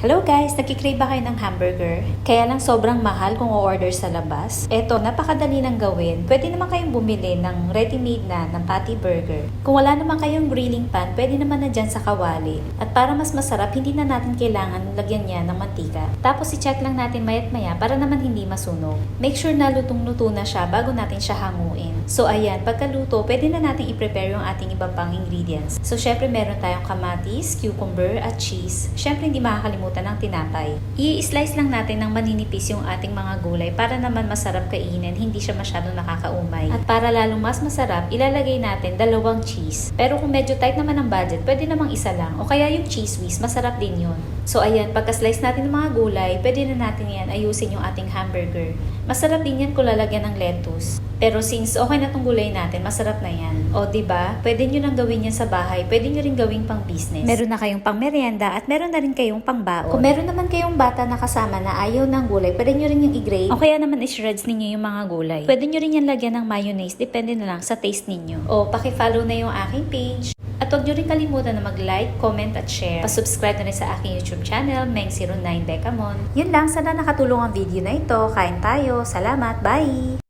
Hello guys! Nagkikrave ba kayo ng hamburger? Kaya lang sobrang mahal kung o-order sa labas? Eto, napakadali nang gawin. Pwede naman kayong bumili ng ready-made na ng patty burger. Kung wala naman kayong grilling pan, pwede naman na dyan sa kawali. At para mas masarap, hindi na natin kailangan lagyan niya ng mantika. Tapos i-check lang natin mayat maya para naman hindi masunog. Make sure na lutong-luto na siya bago natin siya hanguin. So ayan, pagkaluto, pwede na natin i-prepare yung ating ibang pang ingredients. So syempre meron tayong kamatis, cucumber at cheese. Syempre hindi makakalimutan ng tinapay. I-slice lang natin ng maninipis yung ating mga gulay para naman masarap kainin, hindi siya masyadong nakakaumay. At para lalong mas masarap, ilalagay natin 2 cheese. Pero kung medyo tight naman ang budget, pwede namang isa lang. O kaya yung cheese whiz, masarap din yun. So ayan, pagka-slice natin ng mga gulay, pwede na natin yan ayusin yung ating hamburger. Masarap din yan kung lalagyan ng lettuce. Pero since okay na tong gulay natin, masarap na yan. O diba? Pwede nyo nang gawin yan sa bahay. Pwede nyo rin gawing pang business. Meron na kayong pang merienda at meron na rin kayong pang baon. Kung meron naman kayong bata na kasama na ayaw ng gulay, pwede nyo rin yung i-grate. O kaya naman i-shreds ninyo yung mga gulay. Pwede nyo rin yan lagyan ng mayonnaise. Depende na lang sa taste ninyo. O paki-follow na yung aking page. At huwag nyo rin kalimutan na mag-like, comment at share. Pa-subscribe na rin sa aking YouTube channel, Meng09 Becamon. Yun lang, sana nakatulong ang video na ito. Kain tayo. Salamat. Bye!